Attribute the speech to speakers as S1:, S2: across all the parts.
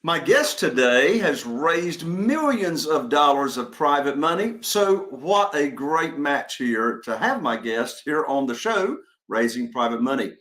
S1: My guest today has raised millions of dollars of private money. So, what a great match here to have my guest here on the show, Raising Private Money.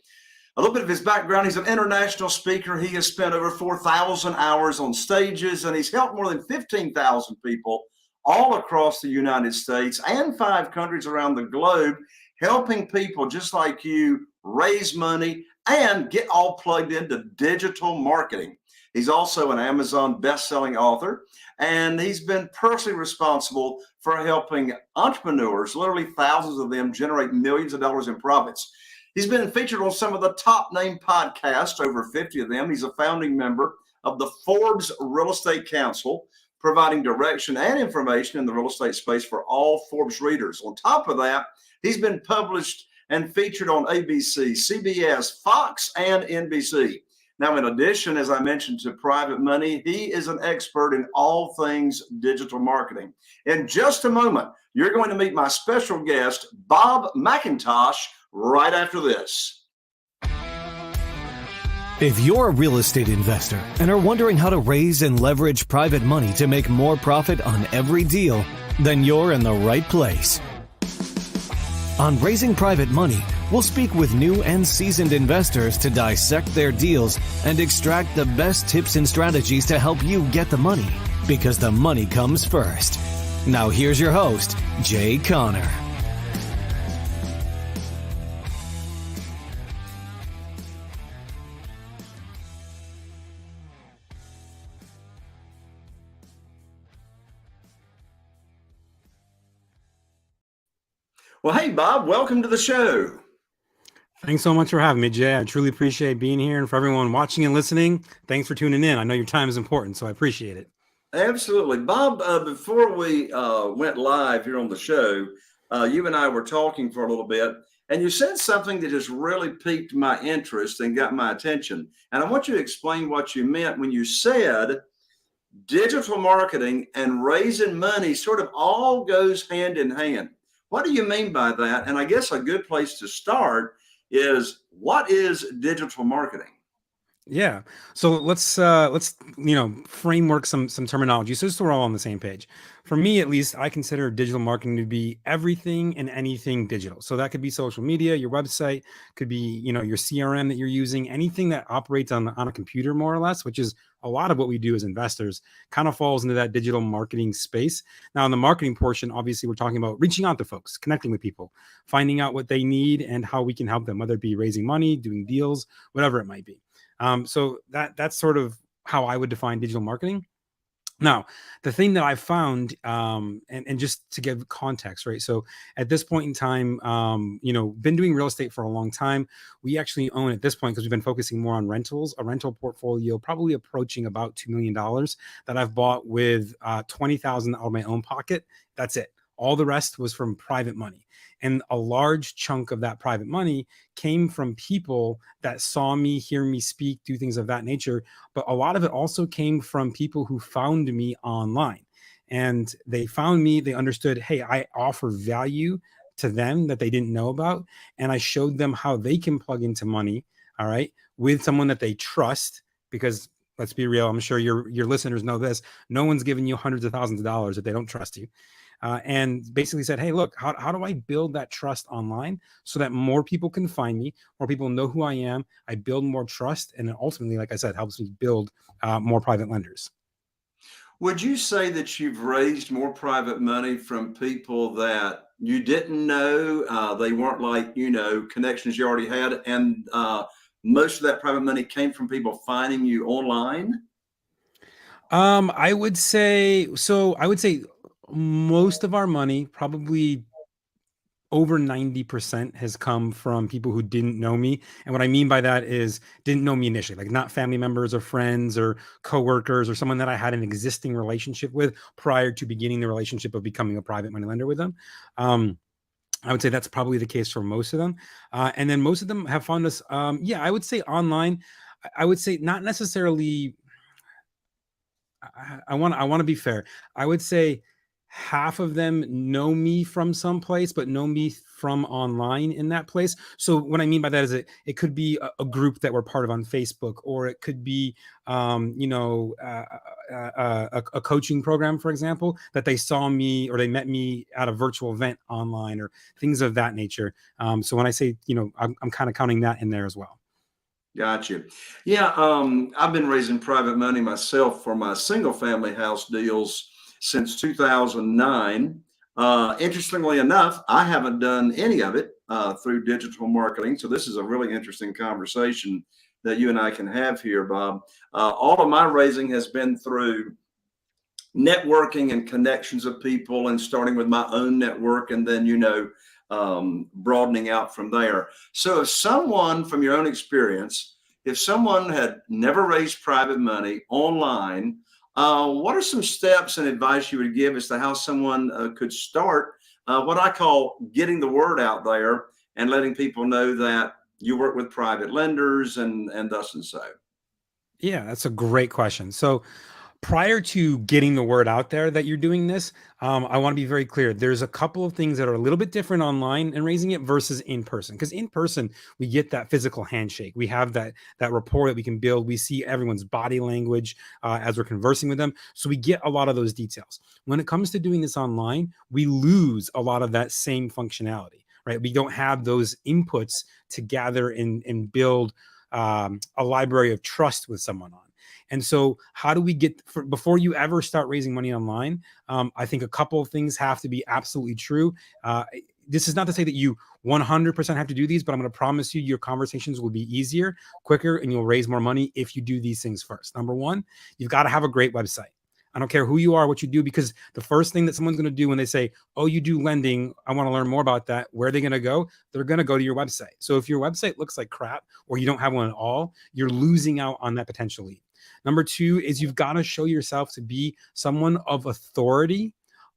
S1: A little bit of his background: he's an international speaker. He has spent over 4,000 hours on stages, and he's helped more than 15,000 people all across the United States and 5 countries around the globe, helping people just like you raise money and get all plugged into digital marketing. He's also an Amazon best-selling author, and he's been personally responsible for helping entrepreneurs, literally thousands of them, generate millions of dollars in profits. He's been featured on some of the top name podcasts, over 50 of them. He's a founding member of the Forbes Real Estate Council, providing direction and information in the real estate space for all Forbes readers. On top of that, he's been published and featured on ABC, CBS, Fox, and NBC. Now, in addition, as I mentioned, to private money, he is an expert in all things digital marketing. In just a moment, you're going to meet my special guest, Bob McIntosh, right after this.
S2: If you're a real estate investor and are wondering how to raise and leverage private money to make more profit on every deal, then you're in the right place. On Raising Private Money, we'll speak with new and seasoned investors to dissect their deals and extract the best tips and strategies to help you get the money, because the money comes first. Now here's your host, Jay Conner.
S1: Well, hey, Bob, welcome to the show.
S3: Thanks so much for having me, Jay. I truly appreciate being here. And for everyone watching and listening, thanks for tuning in. I know your time is important, so I appreciate it.
S1: Absolutely. Bob, before we went live here on the show, you and I were talking for a little bit, and you said something that just really piqued my interest and got my attention. And I want you to explain what you meant when you said digital marketing and raising money sort of all goes hand in hand. What do you mean by that? And I guess a good place to start is, what is digital marketing?
S3: Yeah. So let's framework some terminology so just so we're all on the same page. For me, at least, I consider digital marketing to be everything and anything digital. So that could be social media, your website, could be, your CRM that you're using, anything that operates on a computer, more or less, which is a lot of what we do as investors, kind of falls into that digital marketing space. Now, in the marketing portion, obviously, we're talking about reaching out to folks, connecting with people, finding out what they need and how we can help them, whether it be raising money, doing deals, whatever it might be. So that's sort of how I would define digital marketing. Now, the thing that I found, and just to give context, right? So at this point in time, been doing real estate for a long time. We actually own at this point, because we've been focusing more on rentals, a rental portfolio, probably approaching about $2 million that I've bought with $20,000 out of my own pocket. That's it. All the rest was from private money. And a large chunk of that private money came from people that saw me, hear me speak, do things of that nature. But a lot of it also came from people who found me online. And they found me, they understood, hey, I offer value to them that they didn't know about. And I showed them how they can plug into money, all right, with someone that they trust. Because let's be real, I'm sure your listeners know this. No one's giving you hundreds of thousands of dollars if they don't trust you. And basically said, hey, look, how do I build that trust online so that more people can find me, more people know who I am, I build more trust, and then ultimately, like I said, helps me build more private lenders.
S1: Would you say that you've raised more private money from people that you didn't know? They weren't like, connections you already had, and most of that private money came from people finding you online?
S3: I would say most of our money, probably over 90%, has come from people who didn't know me. And what I mean by that is didn't know me initially, like not family members or friends or coworkers or someone that I had an existing relationship with prior to beginning the relationship of becoming a private money lender with them. I would say that's probably the case for most of them. And then most of them have found us, I would say online. I would say not necessarily. I want to be fair. I would say half of them know me from someplace, but know me from online in that place. So what I mean by that is it could be a group that we're part of on Facebook, or it could be, a coaching program, for example, that they saw me or they met me at a virtual event online, or things of that nature. So when I say, I'm kind of counting that in there as well.
S1: Gotcha. Yeah, I've been raising private money myself for my single family house deals since 2009. Interestingly enough, I haven't done any of it through digital marketing. So this is a really interesting conversation that you and I can have here, Bob. All of my raising has been through networking and connections of people, and starting with my own network, and then, broadening out from there. So if someone, from your own experience, if someone had never raised private money online, what are some steps and advice you would give as to how someone could start what I call getting the word out there and letting people know that you work with private lenders and thus and so?
S3: Yeah, that's a great question. So prior to getting the word out there that you're doing this, I want to be very clear. There's a couple of things that are a little bit different online and raising it versus in person. Because in person, we get that physical handshake. We have that rapport that we can build. We see everyone's body language as we're conversing with them. So we get a lot of those details. When it comes to doing this online, we lose a lot of that same functionality, right? We don't have those inputs to gather and build a library of trust with someone on. And so how do we before you ever start raising money online? I think a couple of things have to be absolutely true. This is not to say that you 100% have to do these, but I'm going to promise you your conversations will be easier, quicker, and you'll raise more money if you do these things first. Number one, you've got to have a great website. I don't care who you are, what you do, because the first thing that someone's going to do when they say, oh, you do lending, I want to learn more about that, where are they going to go? They're going to go to your website. So if your website looks like crap, or you don't have one at all, you're losing out on that potential lead. Number two is you've got to show yourself to be someone of authority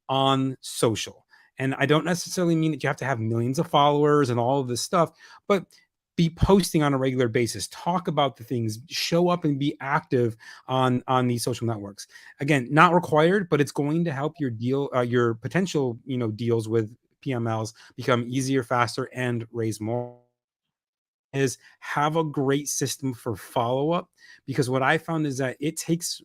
S3: on social. And I don't necessarily mean that you have to have millions of followers and all of this stuff, but be posting on a regular basis, talk about the things, show up and be active on these social networks. Again, not required, but it's going to help your potential, deals with PMLs become easier, faster, and raise more. Is have a great system for follow-up, because what I found is that it takes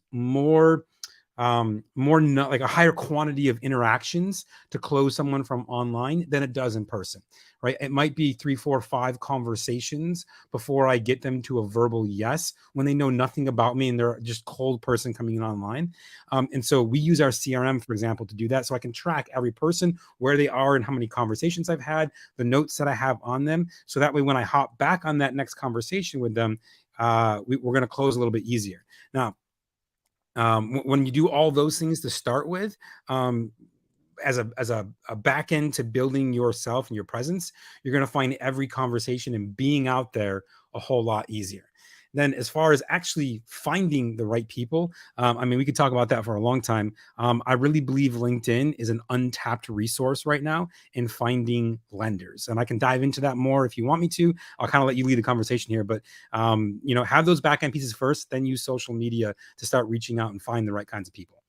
S3: like a higher quantity of interactions to close someone from online than it does in person, right? It might be 3, 4, 5 conversations before I get them to a verbal yes, when they know nothing about me and they're just cold person coming in online. And so we use our CRM, for example, to do that. So I can track every person, where they are and how many conversations I've had, the notes that I have on them. So that way, when I hop back on that next conversation with them, we're going to close a little bit easier. Now, when you do all those things to start with, as a back end to building yourself and your presence, you're going to find every conversation and being out there a whole lot easier. Then as far as actually finding the right people, we could talk about that for a long time. I really believe LinkedIn is an untapped resource right now in finding lenders. And I can dive into that more if you want me to. I'll kind of let you lead the conversation here, but have those back-end pieces first, then use social media to start reaching out and find the right kinds of people.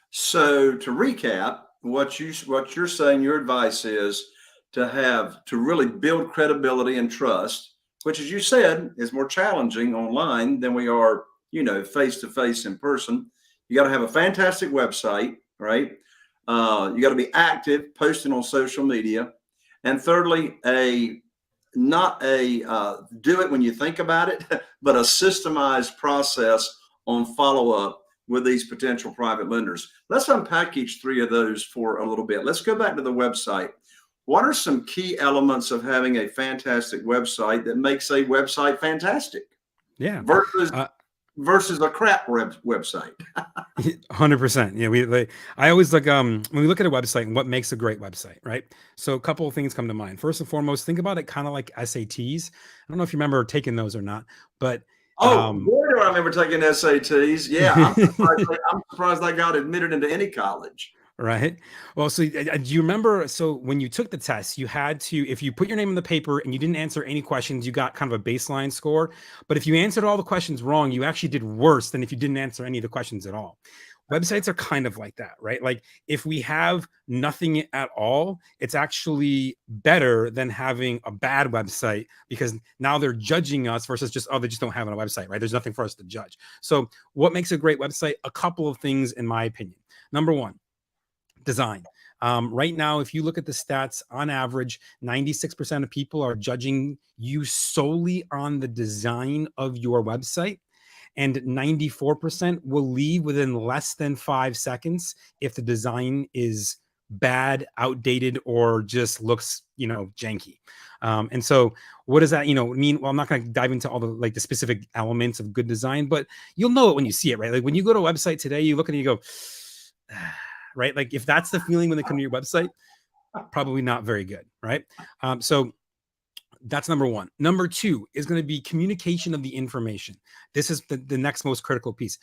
S1: So to recap, what you're saying, your advice is to really build credibility and trust, which, as you said, is more challenging online than we are, face to face in person. You got to have a fantastic website, right? You got to be active, posting on social media. And thirdly, not a do it when you think about it, but a systemized process on follow-up with these potential private lenders. Let's unpack each 3 of those for a little bit. Let's go back to the website. What are some key elements of having a fantastic website that makes a website fantastic?
S3: Yeah.
S1: Versus a crap website.
S3: 100%. Yeah. I always look, when we look at a website and what makes a great website, right? So a couple of things come to mind. First and foremost, think about it kind of like SATs. I don't know if you remember taking those or not, but
S1: boy, do I remember taking SATs. Yeah. I'm surprised I got admitted into any college.
S3: Right. Well, so do you remember? So when you took the test, you had to, if you put your name on the paper and you didn't answer any questions, you got kind of a baseline score. But if you answered all the questions wrong, you actually did worse than if you didn't answer any of the questions at all. Websites are kind of like that, right? Like if we have nothing at all, it's actually better than having a bad website, because now they're judging us versus just, oh, they just don't have a website, right? There's nothing for us to judge. So what makes a great website? A couple of things, in my opinion. Number one, design. Right now, if you look at the stats, on average, 96% of people are judging you solely on the design of your website. And 94% will leave within less than 5 seconds if the design is bad, outdated, or just looks, janky. And so what does that, mean? Well, I'm not going to dive into all the specific elements of good design, but you'll know it when you see it, right? Like when you go to a website today, you look and you go, right? Like if that's the feeling when they come to your website, probably not very good, right? So that's number one. Number two is going to be communication of the information. This is the next most critical piece.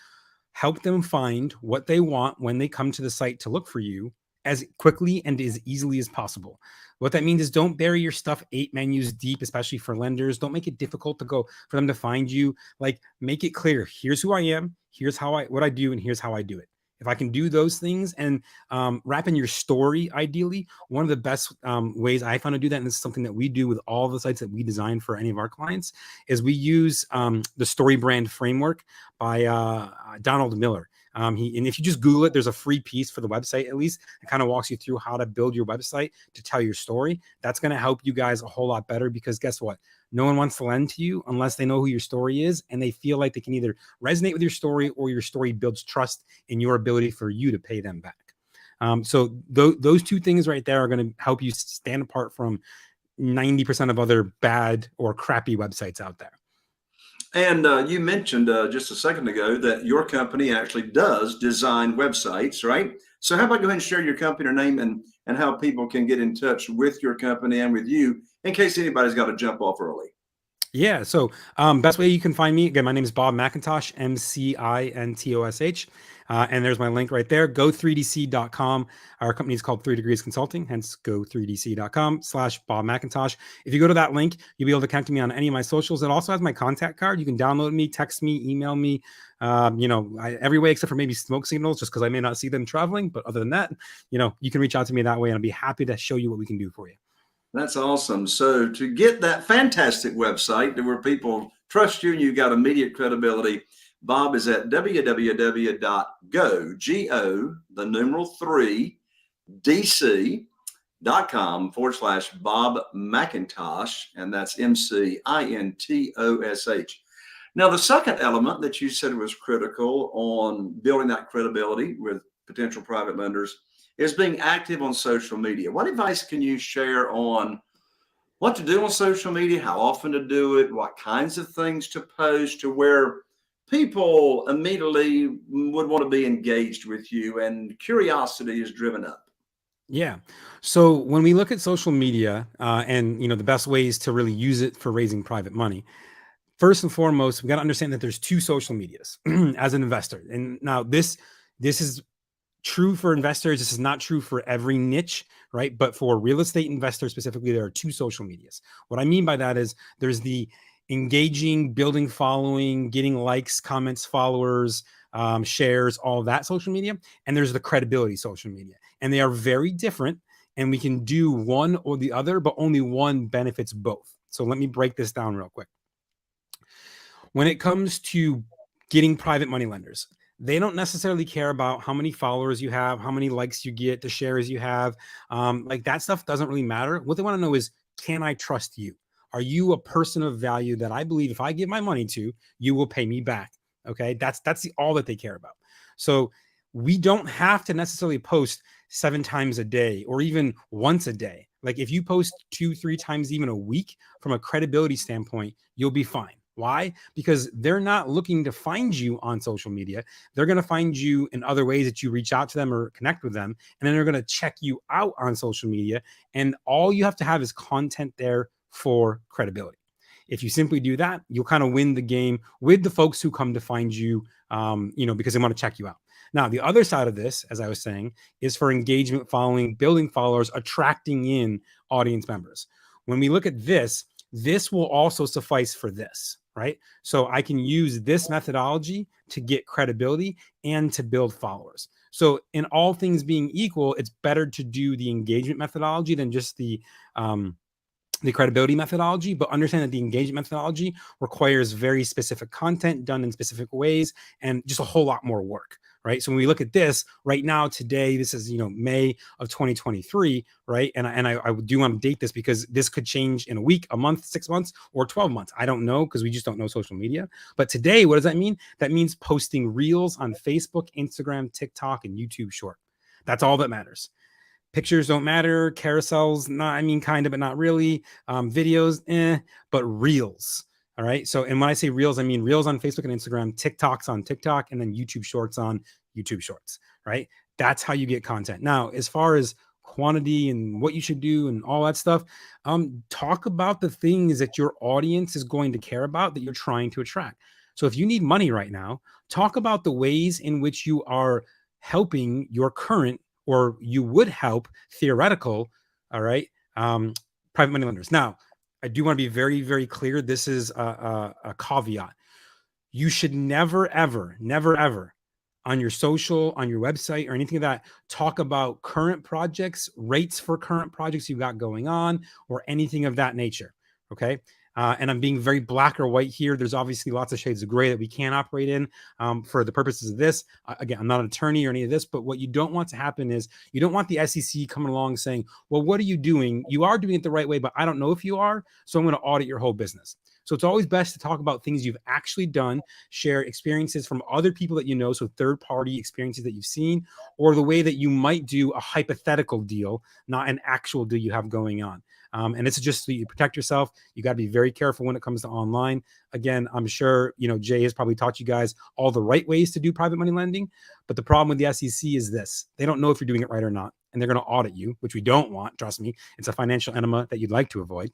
S3: Help them find what they want when they come to the site to look for you as quickly and as easily as possible. What that means is don't bury your stuff 8 menus deep, especially for lenders. Don't make it difficult for them to find you. Like make it clear. Here's who I am. Here's what I do, and here's how I do it. If I can do those things and wrap in your story, ideally, one of the best ways I found to do that, and this is something that we do with all the sites that we design for any of our clients, is we use the story brand framework by Donald Miller. And if you just Google it, there's a free piece for the website, at least. It kind of walks you through how to build your website to tell your story. That's going to help you guys a whole lot better, because guess what? No one wants to lend to you unless they know who your story is, and they feel like they can either resonate with your story, or your story builds trust in your ability for you to pay them back. So those two things right there are going to help you stand apart from 90% of other bad or crappy websites out there.
S1: And you mentioned just a second ago that your company actually does design websites, right? So how about go ahead and share your company or name and how people can get in touch with your company and with you in case anybody's got to jump off early.
S3: Yeah. So best way you can find me, again, my name is Bob McIntosh, McIntosh. And there's my link right there, go3dc.com. Our company is called 3 Degrees Consulting, hence go3dc.com/Bob McIntosh. If you go to that link, you'll be able to connect me on any of my socials. It also has my contact card. You can download me, text me, email me, every way except for maybe smoke signals, just because I may not see them traveling. But other than that, you can reach out to me that way, and I'll be happy to show you what we can do for you.
S1: That's awesome. So to get that fantastic website where people trust you and you got immediate credibility, Bob is at www.go3dc.com/Bob McIntosh, and that's McIntosh. Now, the second element that you said was critical on building that credibility with potential private lenders is being active on social media. What advice can you share on what to do on social media, how often to do it, what kinds of things to post to where people immediately would want to be engaged with you and curiosity is driven up?
S3: Yeah. So when we look at social media and the best ways to really use it for raising private money, first and foremost, we got to understand that there's 2 social medias as an investor. And now this is true for investors. This is not true for every niche, right? But for real estate investors specifically, there are 2 social medias. What I mean by that is there's the engaging, building following, getting likes, comments, followers, shares, all that social media. And there's the credibility social media. And they are very different. And we can do one or the other, but only one benefits both. So let me break this down real quick. When it comes to getting private money lenders, they don't necessarily care about how many followers you have, how many likes you get, the shares you have. Like that stuff doesn't really matter. What they want to know is, can I trust you? Are you a person of value that I believe if I give my money to, you will pay me back? Okay. That's all that they care about. So we don't have to necessarily post 7 times a day or even once a day. Like if you post 2-3 times even a week, from a credibility standpoint, you'll be fine. Why? Because they're not looking to find you on social media. They're going to find you in other ways that you reach out to them or connect with them. And then they're going to check you out on social media. And all you have to have is content there for credibility. If you simply do that, you'll kind of win the game with the folks who come to find you, because they want to check you out. Now, the other side of this, as I was saying, is for engagement, following, building followers, attracting in audience members. When we look at this will also suffice for this. right? So I can use this methodology to get credibility and to build followers. So in all things being equal, it's better to do the engagement methodology than just the credibility methodology, but understand that the engagement methodology requires very specific content done in specific ways and just a whole lot more work, right? So when we look at this right now, today, this is, May of 2023, right? And I do want to date this because this could change in a week, a month, 6 months, or 12 months. I don't know, because we just don't know social media. But today, what does that mean? That means posting reels on Facebook, Instagram, TikTok, and YouTube Short. That's all that matters. Pictures don't matter. Carousels, kind of, but not really. Videos, but reels. All right. So, and when I say reels, I mean reels on Facebook and Instagram, TikToks on TikTok, and then YouTube Shorts on YouTube Shorts. Right. That's how you get content. Now, as far as quantity and what you should do and all that stuff, talk about the things that your audience is going to care about that you're trying to attract. So, if you need money right now, talk about the ways in which you are helping your current, or you would help theoretical, all right, private money lenders. Now, I do want to be very, very clear. This is a caveat. You should never, ever on your social, on your website, or anything of that, talk about current projects, rates for current projects you've got going on, or anything of that nature. Okay. And I'm being very black or white here. There's obviously lots of shades of gray that we can't operate in for the purposes of this. Again, I'm not an attorney or any of this, but what you don't want to happen is you don't want the SEC coming along saying, well, what are you doing? You are doing it the right way, but I don't know if you are, so I'm going to audit your whole business. So it's always best to talk about things you've actually done, share experiences from other people that you know, so third-party experiences that you've seen, or the way that you might do a hypothetical deal, not an actual deal you have going on. And this is just so you protect yourself. You got to be very careful when it comes to online. Again, I'm sure, Jay has probably taught you guys all the right ways to do private money lending. But the problem with the SEC is this: they don't know if you're doing it right or not. And they're going to audit you, which we don't want. Trust me, it's a financial enema that you'd like to avoid.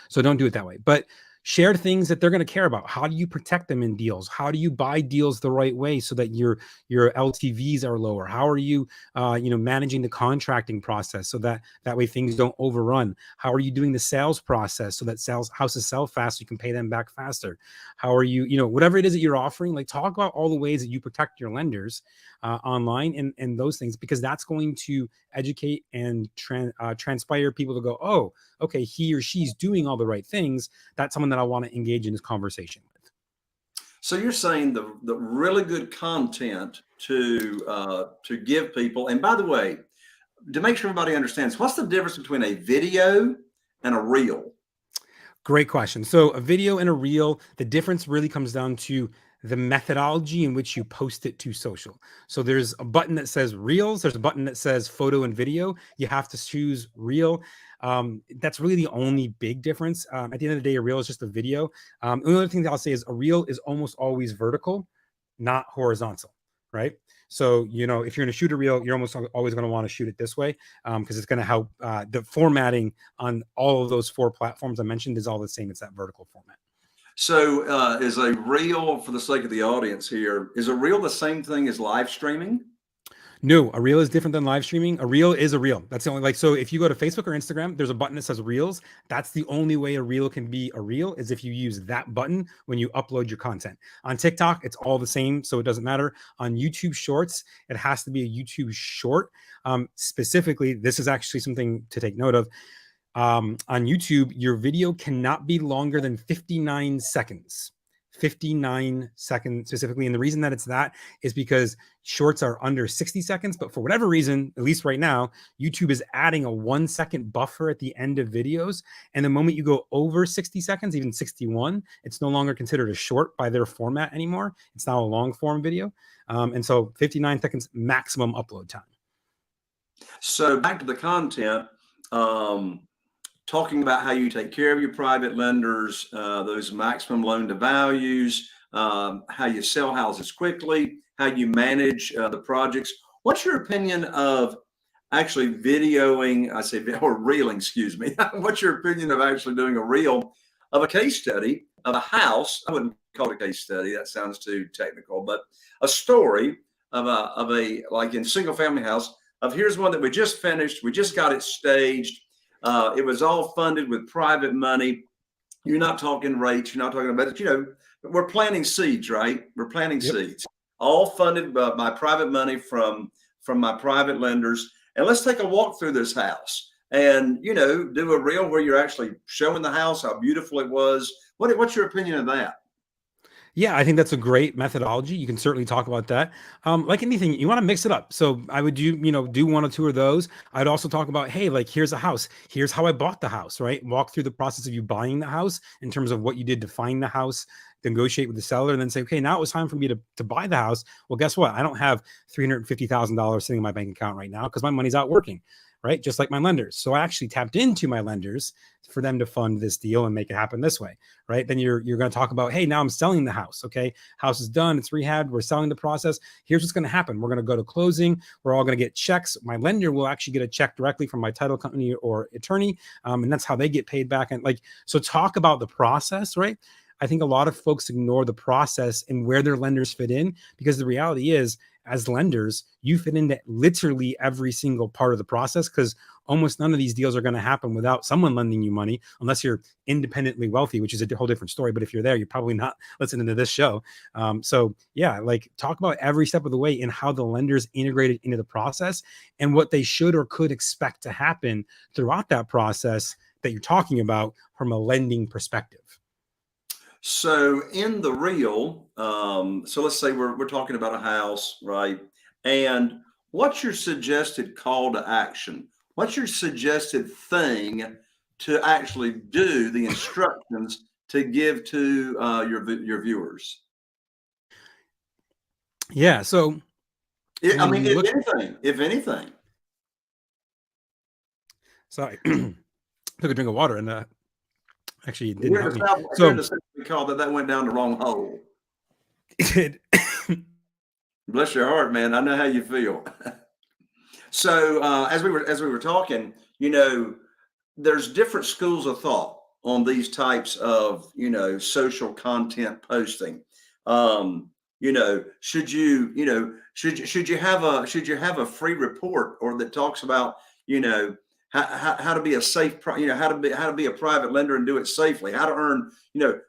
S3: So don't do it that way. But share things that they're going to care about. How do you protect them in deals? How do you buy deals the right way so that your LTVs are lower? How are you, managing the contracting process so that way things don't overrun? How are you doing the sales process so that houses sell fast so you can pay them back faster? How are you, whatever it is that you're offering, like talk about all the ways that you protect your lenders online and those things, because that's going to educate and transpire people to go, oh, okay, he or she's doing all the right things. That's someone that I want to engage in this conversation with.
S1: So you're saying the really good content to give people, and by the way, to make sure everybody understands, what's the difference between a video and a reel?
S3: Great question. So a video and a reel, the difference really comes down to the methodology in which you post it to social. So there's a button that says reels. There's a button that says photo and video. You have to choose reel. That's really the only big difference. At the end of the day, a reel is just a video. The only other thing that I'll say is a reel is almost always vertical, not horizontal, right? So, if you're going to shoot a reel, you're almost always going to want to shoot it this way because it's going to help. The formatting on all of those 4 platforms I mentioned is all the same. It's that vertical format.
S1: So is a reel, for the sake of the audience here, is a reel the same thing as live streaming?
S3: No, a reel is different than live streaming. A reel is a reel. That's the only, so if you go to Facebook or Instagram, there's a button that says reels. That's the only way a reel can be a reel, is if you use that button when you upload your content. On TikTok, it's all the same, so it doesn't matter. On YouTube Shorts, it has to be a YouTube Short. Specifically, this is actually something to take note of. On YouTube, your video cannot be longer than 59 seconds. 59 seconds specifically. And the reason that it's that is because shorts are under 60 seconds. But for whatever reason, at least right now, YouTube is adding a 1 second buffer at the end of videos. And the moment you go over 60 seconds, even 61, it's no longer considered a short by their format anymore. It's now a long form video. And so 59 seconds maximum upload time. So
S1: back to the content, talking about how you take care of your private lenders, those maximum loan to values, how you sell houses quickly, how you manage the projects. What's your opinion of actually videoing, or reeling, excuse me. What's your opinion of actually doing a reel of a case study of a house? I wouldn't call it a case study. That sounds too technical, but a story of a like in single family house of here's one that we just finished. We just got it staged. It was all funded with private money. You're not talking rates. You're not talking about it. We're planting seeds, right? We're planting
S3: Yep.
S1: seeds, all funded by private money from my private lenders. And let's take a walk through this house and, do a reel where you're actually showing the house, how beautiful it was. What's your opinion of that?
S3: Yeah, I think that's a great methodology. You can certainly talk about that. Like anything, you want to mix it up. So I would do one or two of those. I'd also talk about, hey, like here's a house. Here's how I bought the house, right? Walk through the process of you buying the house in terms of what you did to find the house, negotiate with the seller, and then say, okay, now it was time for me to buy the house. Well, guess what? I don't have $350,000 sitting in my bank account right now because my money's out working. Right? Just like my lenders. So I actually tapped into my lenders for them to fund this deal and make it happen this way. Right? Then you're going to talk about, hey, now I'm selling the house. Okay. House is done. It's rehabbed. We're selling the process. Here's what's going to happen. We're going to go to closing. We're all going to get checks. My lender will actually get a check directly from my title company or attorney. And that's how they get paid back. And so talk about the process, right? I think a lot of folks ignore the process and where their lenders fit in, because the reality is, as lenders, you fit into literally every single part of the process, because almost none of these deals are going to happen without someone lending you money, unless you're independently wealthy, which is a whole different story. But if you're there, you're probably not listening to this show. So yeah, talk about every step of the way and how the lenders integrated into the process and what they should or could expect to happen throughout that process that you're talking about from a lending perspective.
S1: So in the reel, so let's say we're talking about a house, right? And what's your suggested call to action? What's your suggested thing to actually do, the instructions to give to your viewers?
S3: Yeah. So
S1: if anything.
S3: Sorry, took a drink of water and actually it didn't
S1: We're
S3: help
S1: in
S3: me.
S1: the South,
S3: So
S1: in the South, we call that went down the wrong hole.
S3: it
S1: Bless your heart, man. I know how you feel. So as we were talking, there's different schools of thought on these types of social content posting. Should you have a free report or that talks about how to be a safe how to be a private lender and do it safely, how to earn,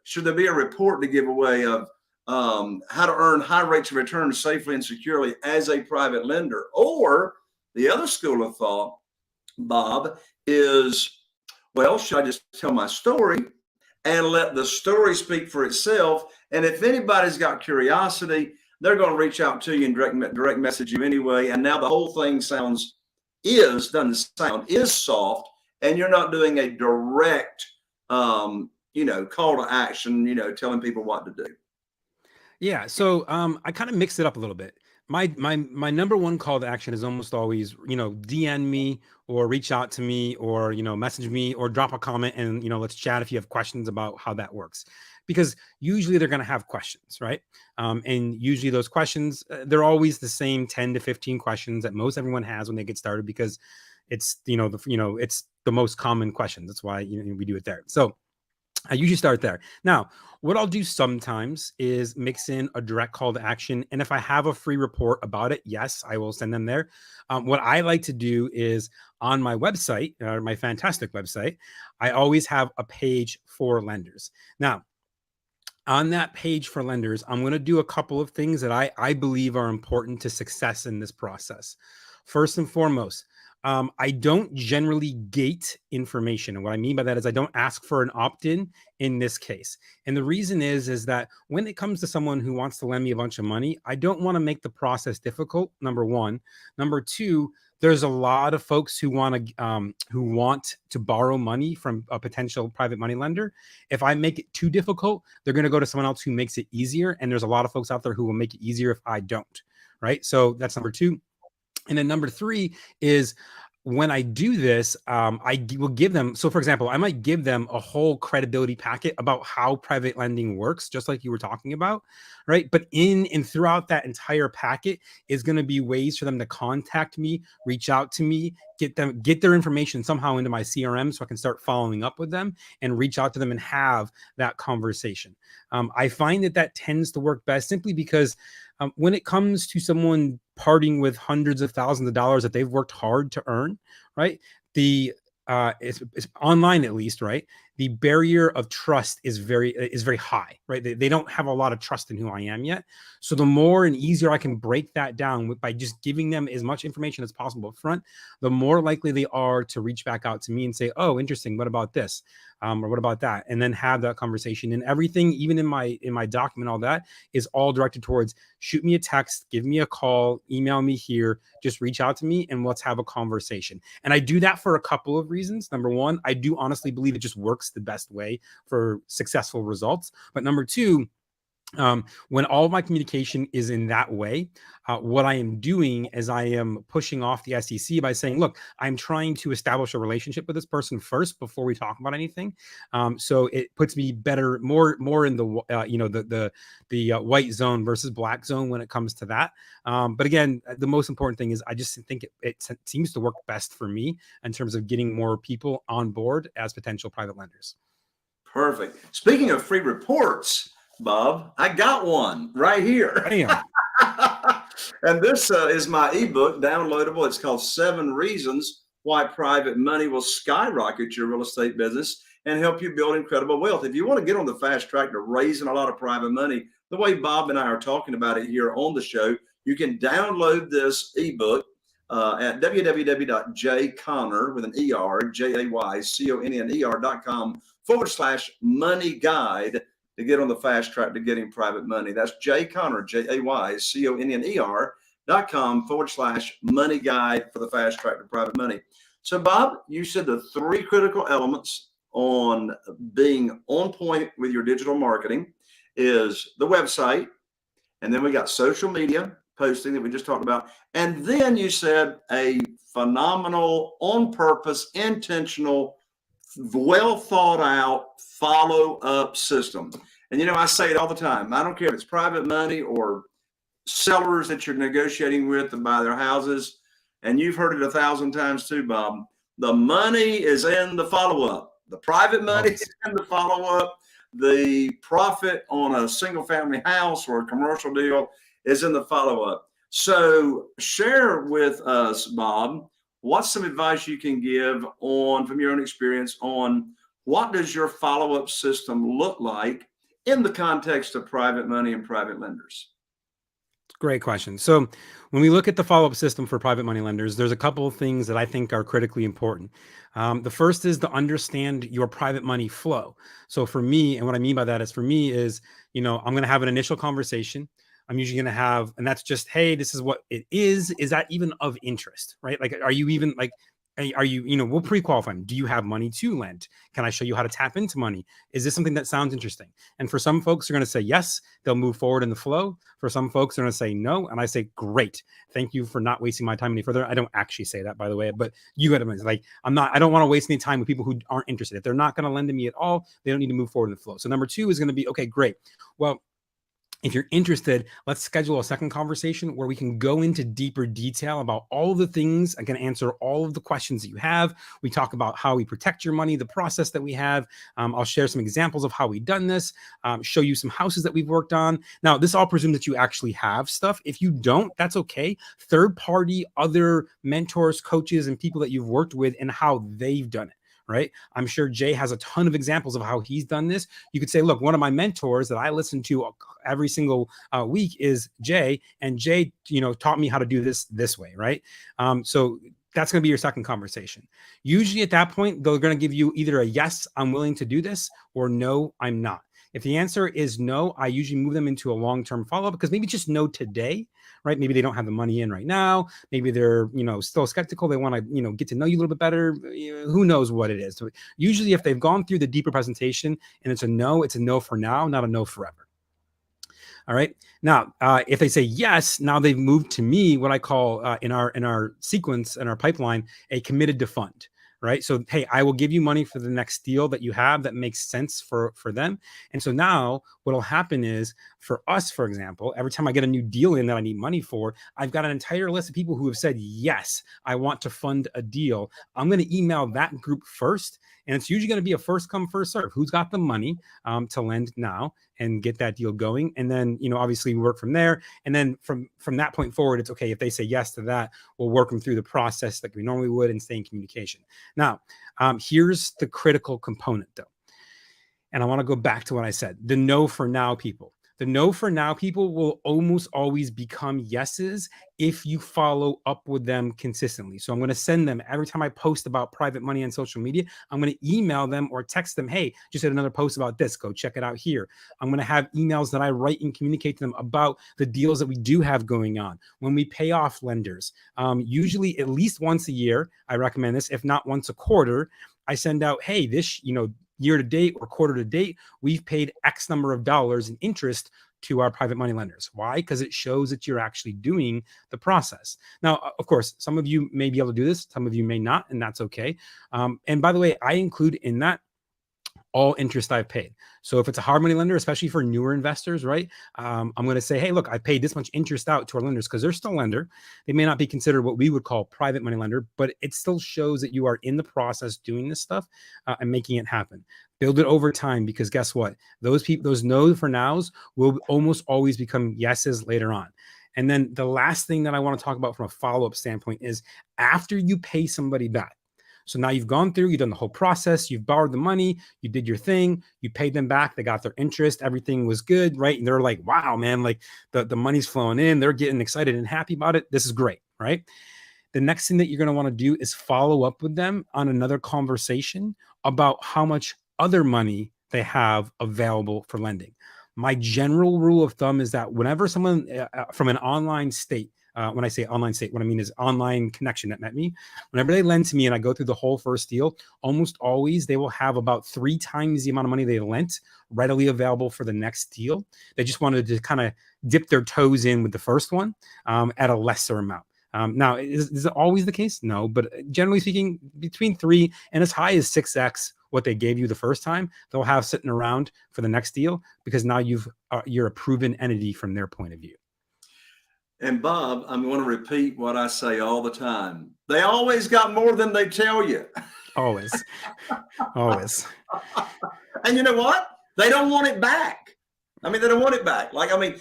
S1: should there be a report to give away of how to earn high rates of return safely and securely as a private lender? Or the other school of thought, Bob, is, well, should I just tell my story and let the story speak for itself? And if anybody's got curiosity, they're going to reach out to you and direct message you anyway. And now the whole thing is soft, and you're not doing a direct, call to action, telling people what to do.
S3: Yeah, so I kind of mixed it up a little bit. My number one call to action is almost always, DM me or reach out to me or, message me or drop a comment and, let's chat if you have questions about how that works. Because usually they're going to have questions, right? And usually those questions, they're always the same 10 to 15 questions that most everyone has when they get started, because it's, it's the most common questions. That's why we do it there. So I usually start there. Now, what I'll do sometimes is mix in a direct call to action. And if I have a free report about it, yes, I will send them there. What I like to do is on my website, my fantastic website, I always have a page for lenders. Now, on that page for lenders, I'm going to do a couple of things that I believe are important to success in this process. First and foremost, I don't generally gate information. And what I mean by that is I don't ask for an opt-in in this case. And the reason is that when it comes to someone who wants to lend me a bunch of money, I don't want to make the process difficult, number one. Number two, there's a lot of folks who want to borrow money from a potential private money lender. If I make it too difficult, they're going to go to someone else who makes it easier. And there's a lot of folks out there who will make it easier if I don't, right? So that's number two. And then number three is when I do this, I will give them. So for example, I might give them a whole credibility packet about how private lending works, just like you were talking about, right? But in and throughout that entire packet is going to be ways for them to contact me, reach out to me, get their information somehow into my CRM so I can start following up with them and reach out to them and have that conversation. I find that tends to work best simply because when it comes to someone parting with hundreds of thousands of dollars that they've worked hard to earn, right? It's online at least, right? the barrier of trust is very high, right? They don't have a lot of trust in who I am yet. So the more and easier I can break that down by just giving them as much information as possible up front, the more likely they are to reach back out to me and say, oh, interesting, what about this? Or what about that? And then have that conversation. And everything, even in my document, all that is all directed towards shoot me a text, give me a call, email me here, just reach out to me and let's have a conversation. And I do that for a couple of reasons. Number one, I do honestly believe it just works the best way for successful results. But number two, when all of my communication is in that way, what I am doing is I am pushing off the SEC by saying, look, I'm trying to establish a relationship with this person first before we talk about anything. So it puts me better, more in the the white zone versus black zone when it comes to that. But again, the most important thing is I just think it seems to work best for me in terms of getting more people on board as potential private lenders.
S1: Perfect. Speaking of free reports, Bob, I got one right here. And this is my ebook, downloadable. It's called 7 Reasons Why Private Money Will Skyrocket Your Real Estate Business and Help You Build Incredible Wealth. If you want to get on the fast track to raising a lot of private money, the way Bob and I are talking about it here on the show, you can download this ebook at www.jayconner with an ER, JAYCONNER.com/money guide to get on the fast track to getting private money. That's Jay Conner, JAYCONNER.com/money guide for the fast track to private money. So Bob, you said the 3 critical elements on being on point with your digital marketing is the website, and then we got social media posting that we just talked about. And then you said a phenomenal, on purpose, intentional, well thought out follow-up system. And I say it all the time. I don't care if it's private money or sellers that you're negotiating with to buy their houses. And you've heard it 1,000 times too, Bob. The money is in the follow-up. The private money is in the follow-up. The profit on a single family house or a commercial deal is in the follow-up. So share with us, Bob, what's some advice you can give from your own experience on what does your follow-up system look like in the context of private money and private lenders?
S3: Great question. So when we look at the follow-up system for private money lenders, there's a couple of things that I think are critically important. The first is to understand your private money flow. So for me, and what I mean by that is, I'm going to have an initial conversation. I'm usually going to have, and that's just, hey, this is what it is. Is that even of interest, right? Like, are you even like, are you, we'll pre-qualify them. Do you have money to lend? Can I show you how to tap into money? Is this something that sounds interesting? And for some folks, they're going to say yes, they'll move forward in the flow. For some folks, they're going to say no. And I say, great. Thank you for not wasting my time any further. I don't actually say that, by the way, but you got to like, I don't want to waste any time with people who aren't interested. If they're not going to lend to me at all, they don't need to move forward in the flow. So number 2 is going to be, okay, great. Well, if you're interested, let's schedule a second conversation where we can go into deeper detail about all of the things. I can answer all of the questions that you have. We talk about how we protect your money, the process that we have. I'll share some examples of how we've done this, show you some houses that we've worked on. Now, this all presumes that you actually have stuff. If you don't, that's okay. Third party, other mentors, coaches, and people that you've worked with and how they've done it. Right? I'm sure Jay has a ton of examples of how he's done this. You could say, look, one of my mentors that I listen to every single week is Jay, and Jay, taught me how to do this way, right? So that's going to be your second conversation. Usually at that point, they're going to give you either a yes, I'm willing to do this, or no, I'm not. If the answer is no, I usually move them into a long-term follow-up, because maybe just no today, right? Maybe they don't have the money in right now. Maybe they're, still skeptical. They want to, get to know you a little bit better. Who knows what it is. So usually if they've gone through the deeper presentation and it's a no for now, not a no forever. All right. Now, if they say yes, now they've moved to me, what I call in our sequence, in our pipeline, a committed to fund. Right. So, hey, I will give you money for the next deal that you have that makes sense for them. And so now what will happen is, for us, for example, every time I get a new deal in that I need money for, I've got an entire list of people who have said, yes, I want to fund a deal. I'm going to email that group first. And it's usually going to be a first come, first serve. Who's got the money to lend now and get that deal going? And then, obviously we work from there. And then from that point forward, it's okay. If they say yes to that, we'll work them through the process like we normally would and stay in communication. Now, here's the critical component though. And I want to go back to what I said, the no for now people. The no for now people will almost always become yeses if you follow up with them consistently. So I'm going to send them every time I post about private money on social media. I'm going to email them or text them, hey, just did another post about this. Go check it out here. I'm going to have emails that I write and communicate to them about the deals that we do have going on. When we pay off lenders, usually at least once a year, I recommend this, if not once a quarter, I send out, hey, this, year to date or quarter to date, we've paid X number of dollars in interest to our private money lenders. Why? Because it shows that you're actually doing the process. Now, of course, some of you may be able to do this, some of you may not, and that's okay. And by the way, I include in that all interest I've paid. So if it's a hard money lender, especially for newer investors, right? I'm going to say, hey, look, I paid this much interest out to our lenders because they're still a lender. They may not be considered what we would call private money lender, but it still shows that you are in the process doing this stuff and making it happen. Build it over time, because guess what? Those people, those no for nows will almost always become yeses later on. And then the last thing that I want to talk about from a follow-up standpoint is after you pay somebody back. So now you've gone through, you've done the whole process, you've borrowed the money, you did your thing, you paid them back, they got their interest, everything was good, right? And they're like, wow, man, like the money's flowing in, they're getting excited and happy about it. This is great, right? The next thing that you're going to want to do is follow up with them on another conversation about how much other money they have available for lending. My general rule of thumb is that whenever someone from an online state, when I say online state, what I mean is online connection that met me. Whenever they lend to me and I go through the whole first deal, almost always they will have about 3 times the amount of money they lent readily available for the next deal. They just wanted to kind of dip their toes in with the first one at a lesser amount. Now, is it always the case? No, but generally speaking, between 3 and as high as 6x what they gave you the first time, they'll have sitting around for the next deal, because now you're a proven entity from their point of view.
S1: And Bob, I'm going to repeat what I say all the time. They always got more than they tell you.
S3: Always. Always.
S1: And you know what? They don't want it back. I mean, they don't want it back. Like, I mean,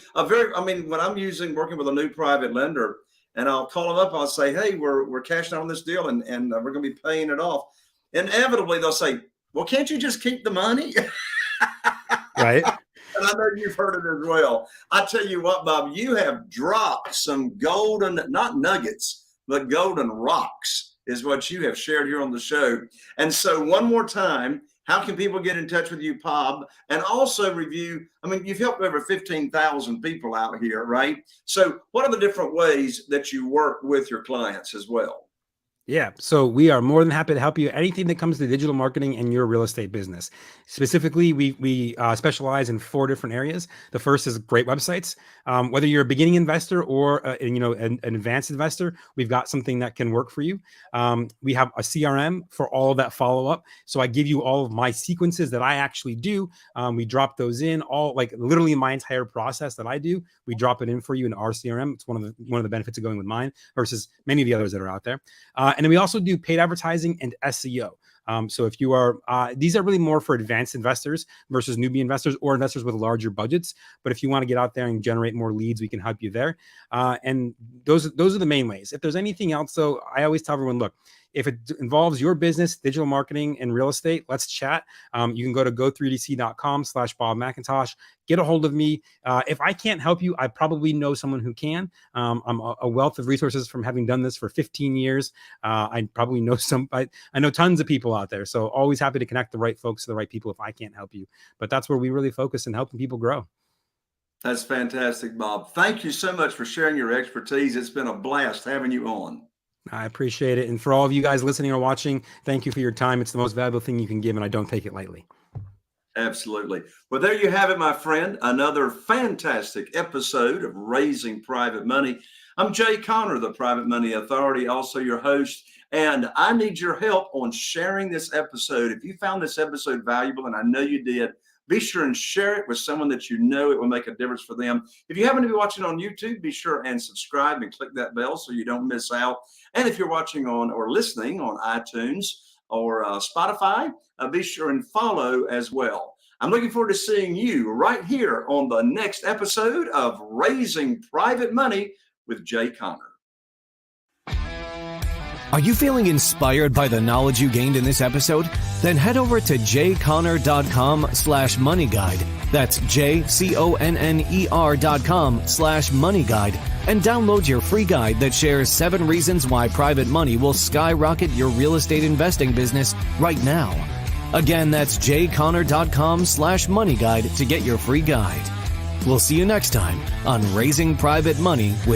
S1: when I'm working with a new private lender, and I'll call them up, I'll say, hey, we're cashing out on this deal and we're going to be paying it off. Inevitably, they'll say, well, can't you just keep the money?
S3: Right.
S1: And I know you've heard it as well. I tell you what, Bob, you have dropped some golden, not nuggets, but golden rocks is what you have shared here on the show. And so one more time, how can people get in touch with you, Bob? And also review, I mean, you've helped over 15,000 people out here, right? So what are the different ways that you work with your clients as well?
S3: Yeah. So we are more than happy to help you. Anything that comes to digital marketing and your real estate business. Specifically, we specialize in 4 different areas. The first is great websites. Whether you're a beginning investor or an advanced investor, we've got something that can work for you. We have a CRM for all of that follow up. So I give you all of my sequences that I actually do. We drop those in, all like literally my entire process that I do. We drop it in for you in our CRM. It's one of the benefits of going with mine versus many of the others that are out there. And then we also do paid advertising and SEO. So if you are, these are really more for advanced investors versus newbie investors or investors with larger budgets. But if you want to get out there and generate more leads, we can help you there. And those are the main ways. If there's anything else, though, I always tell everyone, look, if it involves your business, digital marketing, and real estate, let's chat. You can go to go3dc.com/Bob McIntosh. Get a hold of me. If I can't help you, I probably know someone who can. I'm a wealth of resources from having done this for 15 years. I probably know I know tons of people out there. So always happy to connect the right folks to the right people if I can't help you. But that's where we really focus on helping people grow.
S1: That's fantastic, Bob. Thank you so much for sharing your expertise. It's been a blast having you on.
S3: I appreciate it. And for all of you guys listening or watching, thank you for your time. It's the most valuable thing you can give, and I don't take it lightly.
S1: Absolutely. Well, there you have it, my friend. Another fantastic episode of Raising Private Money. I'm Jay Conner, the Private Money Authority, also your host. And I need your help on sharing this episode. If you found this episode valuable, and I know you did, be sure and share it with someone that you know it will make a difference for them. If you happen to be watching on YouTube, be sure and subscribe and click that bell so you don't miss out. And if you're watching on or listening on iTunes or Spotify, be sure and follow as well. I'm looking forward to seeing you right here on the next episode of Raising Private Money with Jay Conner.
S2: Are you feeling inspired by the knowledge you gained in this episode? Then head over to jconner.com/moneyguide. That's jconner.com/moneyguide and download your free guide that shares 7 reasons why private money will skyrocket your real estate investing business right now. Again, that's jconner.com/moneyguide to get your free guide. We'll see you next time on Raising Private Money with